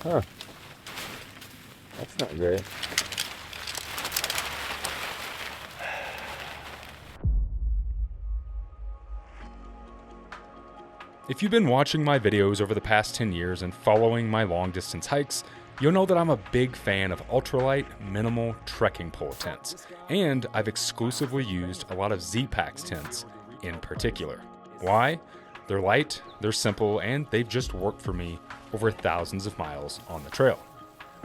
Huh. That's not great. If you've been watching my videos over the past 10 years and following my long distance hikes, you'll know that I'm a big fan of ultralight, minimal trekking pole tents, and I've exclusively used a lot of Z-Pax tents in particular. Why? They're light, they're simple, and they've just worked for me over thousands of miles on the trail.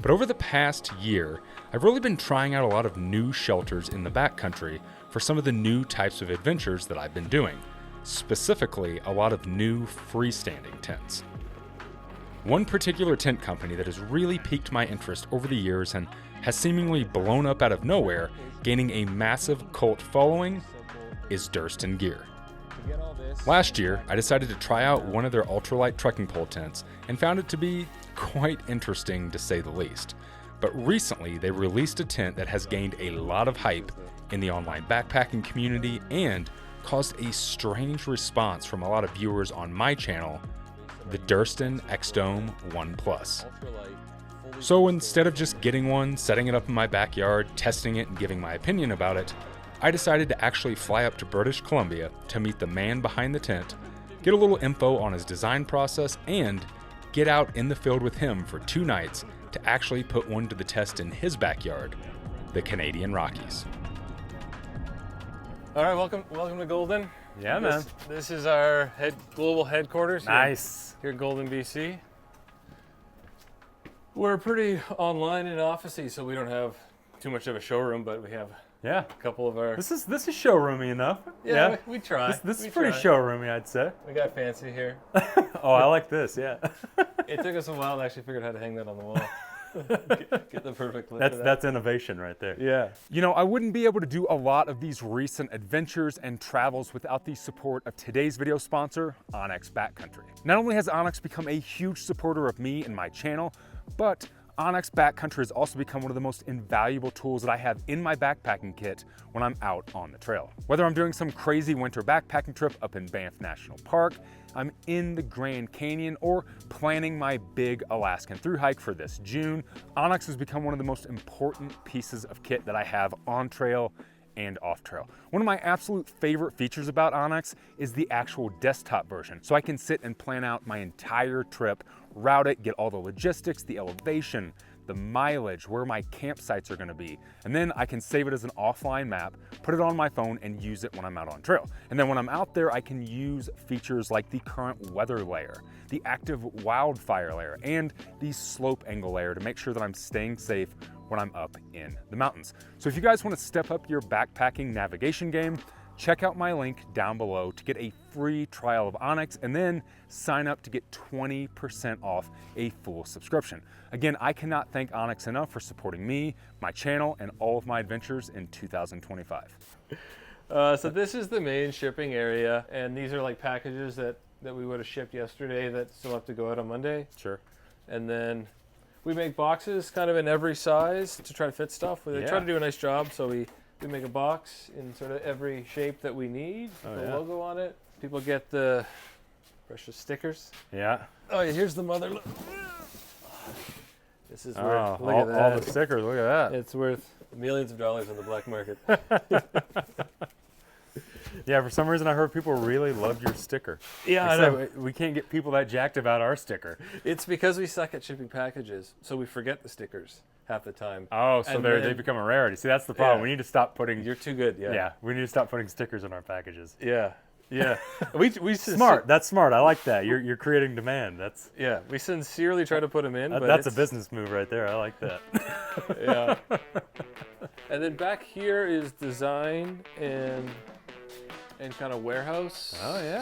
But over the past year, I've really been trying out a lot of new shelters in the backcountry for some of the new types of adventures that I've been doing. Specifically, a lot of new freestanding tents. One particular tent company that has really piqued my interest over the years and has seemingly blown up out of nowhere, gaining a massive cult following, is Durston Gear. Last year, I decided to try out one of their ultralight trekking pole tents and found it to be quite interesting to say the least. But recently, they released a tent that has gained a lot of hype in the online backpacking community and caused a strange response from a lot of viewers on my channel, the Durston XDOME 1 Plus. So instead of just getting one, setting it up in my backyard, testing it, and giving my opinion about it, I decided to actually fly up to British Columbia to meet the man behind the tent, get a little info on his design process, and get out in the field with him for 2 nights to actually put one to the test in his backyard, the Canadian Rockies. All right, welcome to Golden. Yeah, man. This is our global headquarters. Nice. Here at Golden, BC. We're pretty online and officey, so we don't have too much of a showroom, but we have Yeah. a couple of our. This is showroomy enough. Yeah, we try. This We is pretty try. showroomy, I'd say. We got fancy here. Oh, I like this. Yeah. It took us a while to actually figure out how to hang that on the wall. Get the perfect look. That's innovation right there. Yeah. You know, I wouldn't be able to do a lot of these recent adventures and travels without the support of today's video sponsor, Onyx Backcountry. Not only has Onyx become a huge supporter of me and my channel, but Onyx Backcountry has also become one of the most invaluable tools that I have in my backpacking kit when I'm out on the trail. Whether I'm doing some crazy winter backpacking trip up in Banff National Park, I'm in the Grand Canyon, or planning my big Alaskan thru hike for this June, Onyx has become one of the most important pieces of kit that I have on trail and off trail. One of my absolute favorite features about Onyx is the actual desktop version. So I can sit and plan out my entire trip, route it, get all the logistics, the elevation, the mileage, where my campsites are gonna be. And then I can save it as an offline map, put it on my phone, and use it when I'm out on trail. And then when I'm out there, I can use features like the current weather layer, the active wildfire layer, and the slope angle layer to make sure that I'm staying safe when I'm up in the mountains. So if you guys want to step up your backpacking navigation game, check out my link down below to get a free trial of Onyx, and then sign up to get 20% off a full subscription. Again, I cannot thank Onyx enough for supporting me, my channel, and all of my adventures in 2025. So this is the main shipping area, and these are like packages that we would have shipped yesterday that still have to go out on Monday. Sure. And then we make boxes kind of in every size to try to fit stuff. We try to do a nice job, so we make a box in sort of every shape that we need, with the logo on it. People get the precious stickers. Yeah. Oh, yeah, here's the mother. Look. This is worth, look all, at that. all the stickers, look at that. It's worth millions of dollars on the black market. Yeah, for some reason I heard people really loved your sticker. Yeah, I know. We can't get people that jacked about our sticker. It's because we suck at shipping packages, so we forget the stickers half the time. Oh, so they become a rarity. See, that's the problem. Yeah. We need to stop putting. You're too good, yeah. Yeah, we need to stop putting stickers on our packages. Yeah. Yeah. we Smart. That's smart. I like that. You're creating demand. That's Yeah, we sincerely try to put them in. But that's a business move right there. I like that. Yeah. And then back here is design and kind of warehouse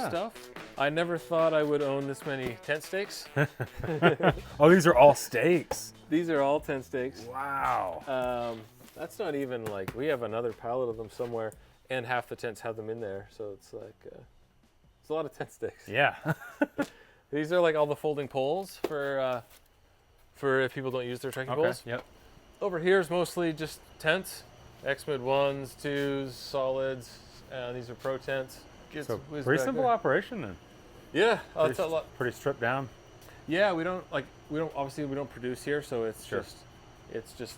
stuff. I never thought I would own this many tent stakes. Oh, these are all stakes. These are all tent stakes. Wow. That's not even like, we have another pallet of them somewhere, and half the tents have them in there. So it's like, it's a lot of tent stakes. Yeah. These are like all the folding poles for if people don't use their trekking poles. Yep. Over here is mostly just tents, Xmid 1s, 2s, solids. These are pro tents. So pretty simple operation then. Yeah, it's a lot. Pretty stripped down. Yeah, we don't obviously we don't produce here, so it's Sure. it's just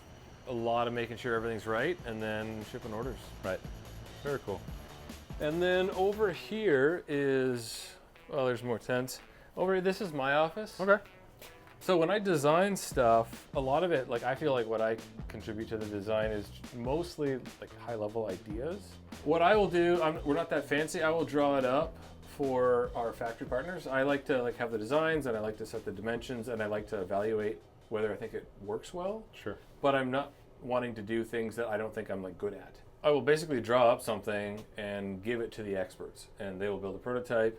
a lot of making sure everything's right and then shipping orders. Right. Very cool. And then over here is, well, there's more tents. Over here, this is my office. Okay. So when I design stuff, a lot of it, like I feel like what I contribute to the design is mostly like high level ideas. What I will do, we're not that fancy, I will draw it up for our factory partners. I like to like have the designs and I like to set the dimensions and I like to evaluate whether I think it works well. Sure. But I'm not wanting to do things that I don't think I'm like good at. I will basically draw up something and give it to the experts and they will build a prototype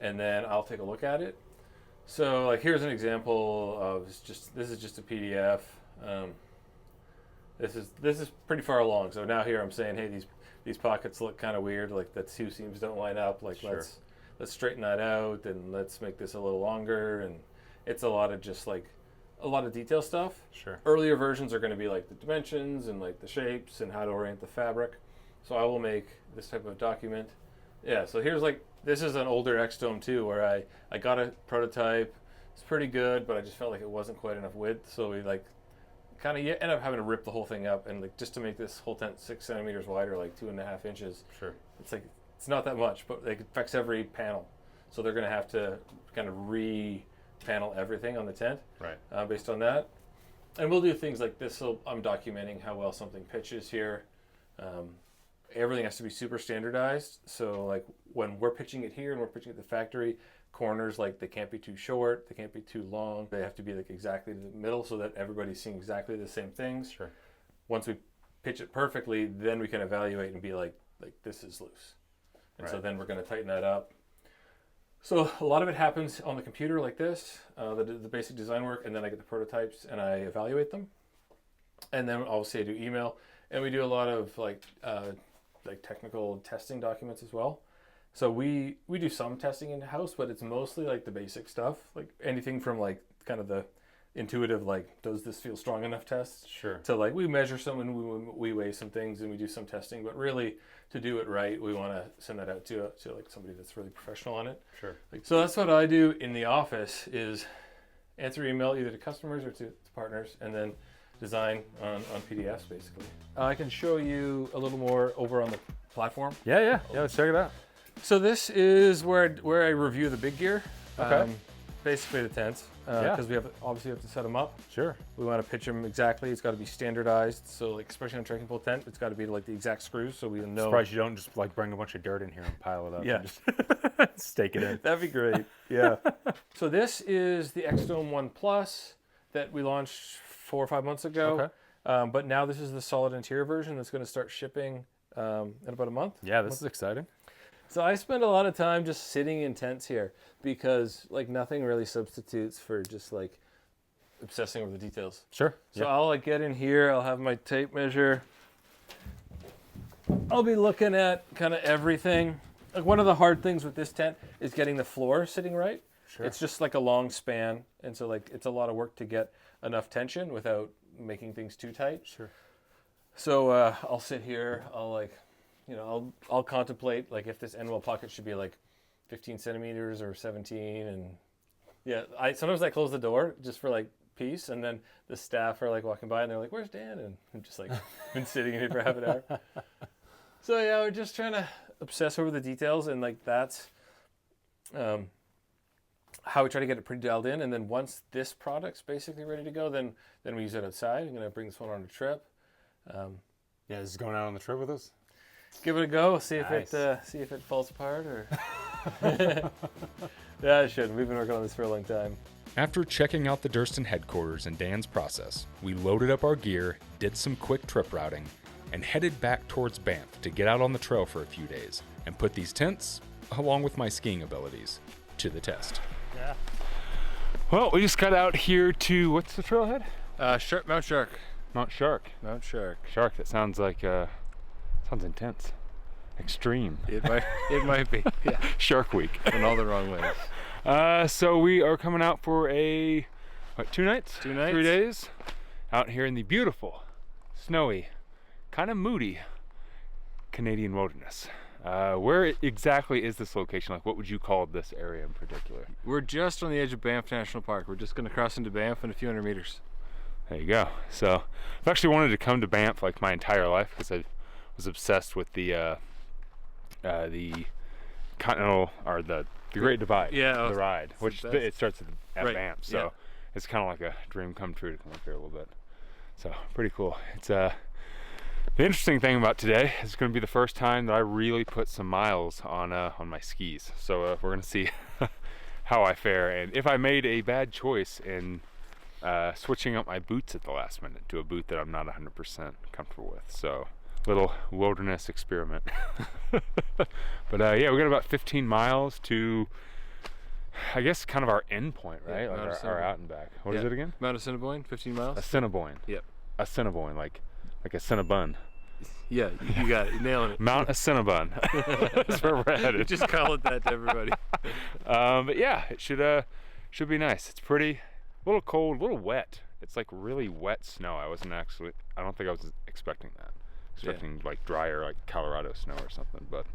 and then I'll take a look at it. So like here's an example of this is just a PDF. This is pretty far along. So now here I'm saying, hey, these pockets look kind of weird. Like the two seams don't line up. Like Sure. let's straighten that out and let's make this a little longer. And it's a lot of just like a lot of detail stuff. Sure. Earlier versions are going to be like the dimensions and like the shapes and how to orient the fabric. So I will make this type of document. Yeah, so here's like, this is an older XDOME too, where I got a prototype. It's pretty good, but I just felt like it wasn't quite enough width. So we like kind of end up having to rip the whole thing up and like just to make this whole tent 6 centimeters wide or like 2.5 inches. Sure. It's like, it's not that much, but like, it affects every panel. So they're going to have to kind of re-panel everything on the tent. Right. Based on that. And we'll do things like this. So I'm documenting how well something pitches here. Everything has to be super standardized. So like when we're pitching it here and we're pitching at the factory, corners, like they can't be too short, they can't be too long. They have to be like exactly in the middle so that everybody's seeing exactly the same things. Sure. Once we pitch it perfectly, then we can evaluate and be like this is loose. And Right. so then we're going to tighten that up. So a lot of it happens on the computer like this, the basic design work, and then I get the prototypes and I evaluate them. And then obviously I do email, and we do a lot of like technical testing documents as well. So we do some testing in house, but it's mostly like the basic stuff, like anything from like kind of the intuitive, like does this feel strong enough tests, Sure. to like we measure some and we weigh some things and we do some testing. But really, to do it right, we want to send that out to like somebody that's really professional on it. Sure. So that's what I do in the office is answer email either to customers or to partners, and then design on PDFs basically. I can show you a little more over on the platform. Yeah. Let's check it out. So this is where I review the big gear. Okay. Basically the tents, Yeah. because we obviously have to set them up. Sure. We want to pitch them exactly. It's got to be standardized. So like especially on a trekking pole tent, it's got to be like the exact screws so we know. Surprised you don't just like bring a bunch of dirt in here and pile it up. Yeah. And just stake it in. That'd be great. Yeah. So this is the XDOME 1 Plus that we launched 4 or 5 months ago. Okay. But now this is the solid interior version that's going to start shipping in about a month. Yeah, this is exciting. So I spend a lot of time just sitting in tents here because like nothing really substitutes for just like obsessing over the details. Sure. So I'll like get in here, I'll have my tape measure. I'll be looking at kind of everything. Like one of the hard things with this tent is getting the floor sitting right. Sure. It's just like a long span, and so like it's a lot of work to get enough tension without making things too tight. Sure. So I'll sit here, I'll like, you know, I'll contemplate like if this end wall pocket should be like 15 centimeters or 17, and yeah, sometimes I close the door just for like peace, and then the staff are like walking by and they're like, "Where's Dan?" And I'm just like been sitting in here for half an hour. So yeah, we're just trying to obsess over the details, and like that's how we try to get it pretty dialed in. And then once this product's basically ready to go, then we use it outside. I'm gonna bring this one on a trip. Yeah, this is going out on the trip with us. Give it a go. See Nice. if it falls apart or. Yeah, it should. We've been working on this for a long time. After checking out the Durston headquarters and Dan's process, we loaded up our gear, did some quick trip routing, and headed back towards Banff to get out on the trail for a few days and put these tents, along with my skiing abilities, to the test. Yeah. Well, we just got out here to, what's the trailhead? Mount Shark. Mount Shark. Mount Shark. Shark, that sounds like, sounds intense. Extreme. It might be. Yeah. Shark Week. In all the wrong ways. So we are coming out for a, 2 nights? 2 nights. 3 days. Out here in the beautiful, snowy, kind of moody Canadian wilderness. Where exactly is this location? Like, what would you call this area in particular? We're just on the edge of Banff National Park. We're just going to cross into Banff in a few hundred meters. There you go. So I've actually wanted to come to Banff like my entire life because I was obsessed with the Continental or the Great Divide, yeah, the ride, which it starts at right. Banff. So yeah. It's kind of like a dream come true to come up here a little bit. So pretty cool. It's the interesting thing about today is going to be the first time that I really put some miles on my skis. So we're going to see how I fare and if I made a bad choice in switching up my boots at the last minute to a boot that I'm not 100% comfortable with. So little wilderness experiment. But yeah, we got about 15 miles to, I guess, kind of our end point, right? Yeah, like our out and back. What is it again? Mount Assiniboine, 15 miles. Assiniboine. Yep. Assiniboine, like a Cinnabon. Yeah, you got it. You're nailing it. Mount Assiniboine. That's where we're headed. Just call it that to everybody. But yeah, it should be nice. It's pretty, a little cold, a little wet. It's like really wet snow. I don't think I was expecting that. Expecting like drier, like Colorado snow or something, but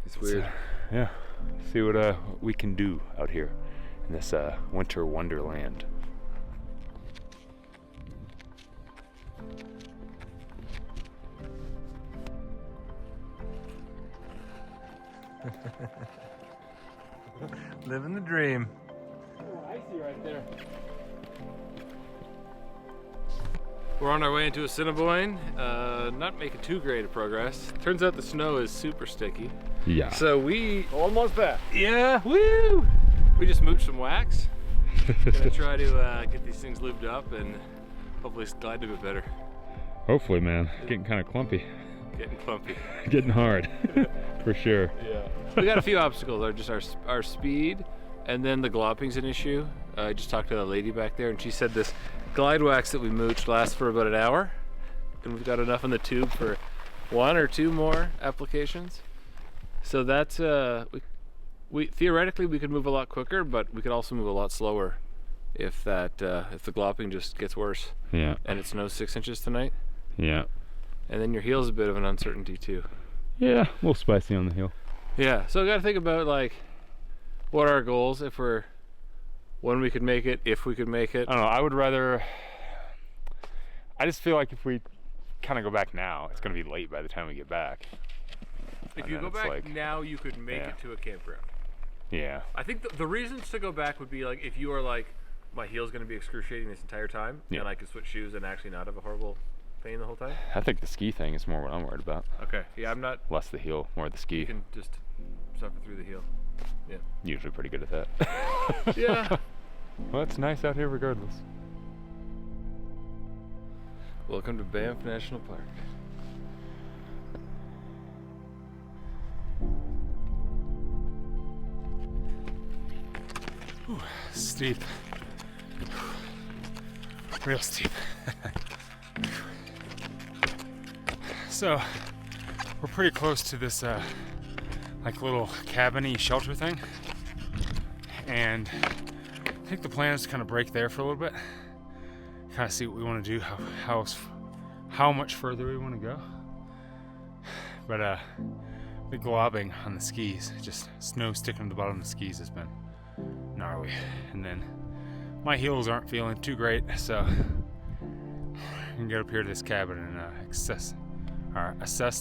it's weird. Yeah, see what we can do out here in this winter wonderland. Living the dream. Oh, icy right there. We're on our way into Assiniboine. Not making too great of progress. Turns out the snow is super sticky. Yeah. So we Almost back. Yeah, woo! We just mooched some wax. Gonna try to get these things lubed up and hopefully glide a bit better. Hopefully, man. Getting kind of clumpy. Getting clumpy. Getting hard, for sure. Yeah. We got a few obstacles. Just our speed, and then the glopping's an issue. I just talked to a lady back there, and she said this glide wax that we mooched lasts for about an hour, and we've got enough in the tube for 1 or 2 more applications. So that's we theoretically we could move a lot quicker, but we could also move a lot slower if the glopping just gets worse. Yeah. And it snows 6 inches tonight. Yeah. And then your heel's a bit of an uncertainty too. Yeah, a little spicy on the heel. Yeah, so I gotta think about like what are our goals when we could make it, if we could make it. I don't know, I just feel like if we kind of go back now, it's gonna be late by the time we get back. If you go back now, you could make it to a campground. Yeah. I think the reasons to go back would be like if you are like, my heel's gonna be excruciating this entire time, and I could switch shoes and actually not have a horrible pain the whole time. I think the ski thing is more what I'm worried about. Okay, yeah, I'm not. Less the heel, more the ski. You can just suffer through the heel. Yeah. Usually pretty good at that. Yeah. Well, it's nice out here regardless. Welcome to Banff National Park. Whew, steep. Real steep. So, we're pretty close to this like little cabin-y shelter thing. And I think the plan is to kind of break there for a little bit. Kind of see what we want to do, how much further we want to go. But big globbing on the skis, just snow sticking to the bottom of the skis has been gnarly. And then my heels aren't feeling too great, so I can get up here to this cabin and assess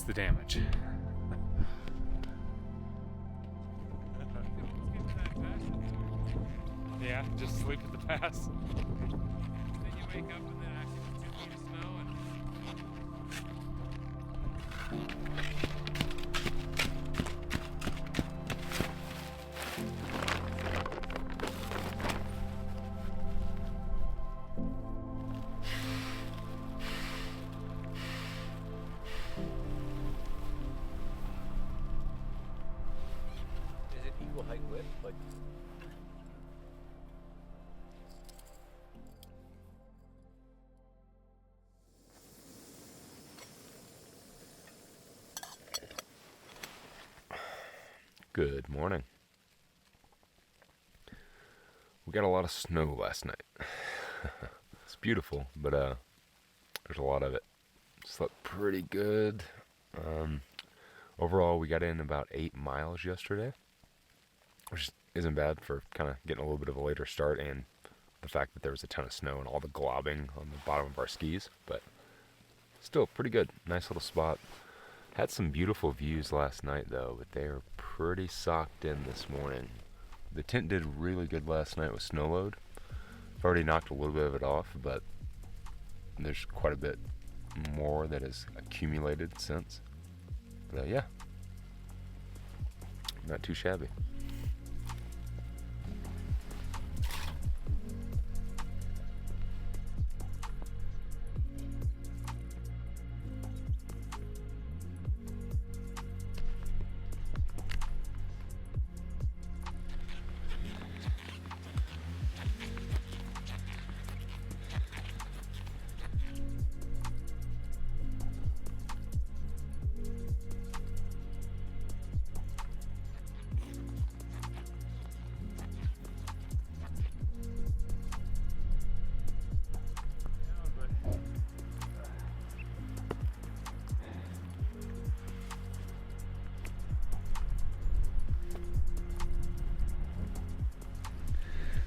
the damage. Yeah, just sleep at the pass. Then you wake up and then actually 2 feet of snow and. Is it equal height width? Like. Good morning. We got a lot of snow last night. It's beautiful, but there's a lot of it. Slept pretty good. Overall, we got in about 8 miles yesterday, which isn't bad for kind of getting a little bit of a later start, and the fact that there was a ton of snow and all the globbing on the bottom of our skis, but still pretty good. Nice little spot. Had some beautiful views last night though, but they are pretty socked in this morning. The tent did really good last night with snow load. I've already knocked a little bit of it off, but there's quite a bit more that has accumulated since. But yeah, not too shabby.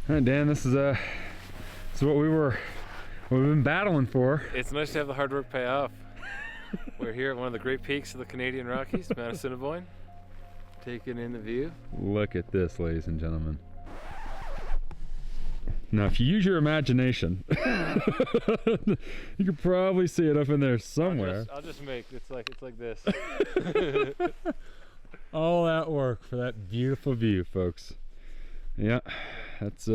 All right, Dan, this is what we've been battling for. It's nice to have the hard work pay off. We're here at one of the great peaks of the Canadian Rockies, Mount Assiniboine, taking in the view. Look at this, ladies and gentlemen. Now, if you use your imagination, you could probably see it up in there somewhere. I'll just make it's like this. All that work for that beautiful view, folks. Yeah, that's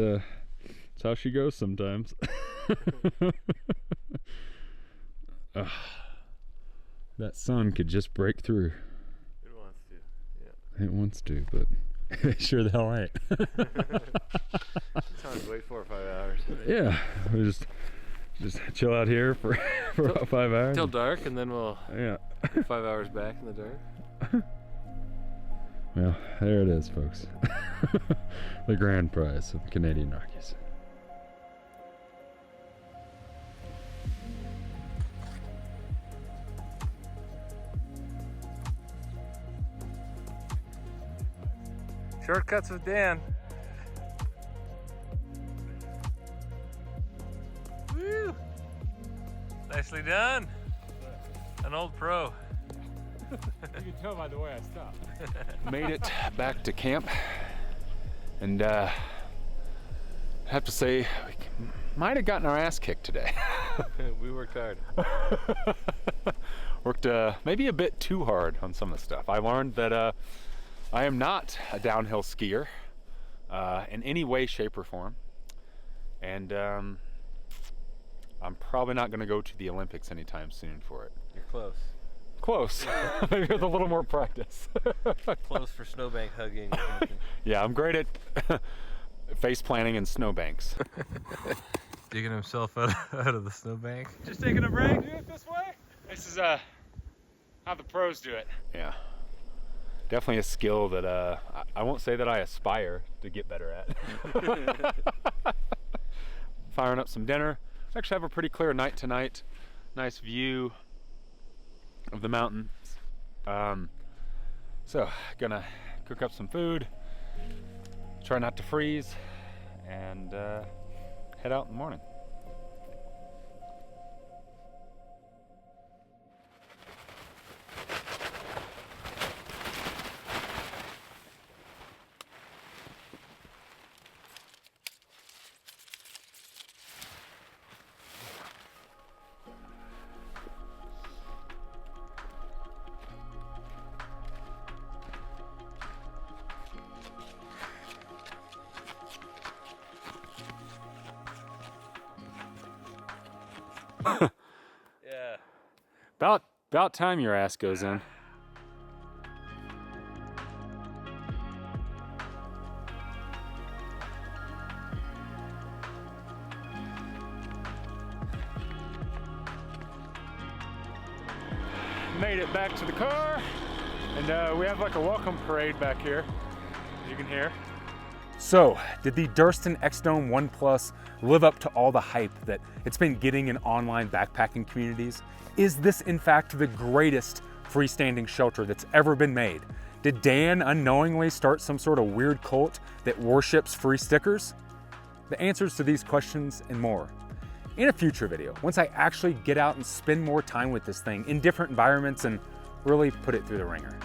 how she goes sometimes. That sun could just break through. It wants to, yeah. It wants to, but it sure the hell ain't. It's hard to wait 4 or 5 hours. Yeah, we just chill out here for about 5 hours. Till dark, and then we'll Yeah. get 5 hours back in the dark. Well, there it is, folks. The grand prize of Canadian Rockies. Shortcuts with Dan. Woo! Nicely done. An old pro. You can tell by the way I stopped. Made it back to camp, and I have to say we might have gotten our ass kicked today. We worked hard. Worked maybe a bit too hard on some of the stuff. I learned that I am not a downhill skier in any way, shape, or form, and I'm probably not going to go to the Olympics anytime soon for it. You're close. Close. Maybe with a little more practice. Close for snowbank hugging. Yeah, I'm great at face planting and snowbanks. Digging himself out of the snowbank. Just taking a break. Do it this way? This is how the pros do it. Yeah. Definitely a skill that I won't say that I aspire to get better at. Firing up some dinner. Actually have a pretty clear night tonight. Nice view of the mountains. So gonna cook up some food, try not to freeze, and head out in the morning. Yeah. About time your ass goes in. Made it back to the car, and we have like a welcome parade back here, as you can hear. So, did the Durston XDOME 1 Plus live up to all the hype that it's been getting in online backpacking communities? Is this in fact the greatest freestanding shelter that's ever been made? Did Dan unknowingly start some sort of weird cult that worships free stickers? The answers to these questions and more in a future video, once I actually get out and spend more time with this thing in different environments and really put it through the ringer.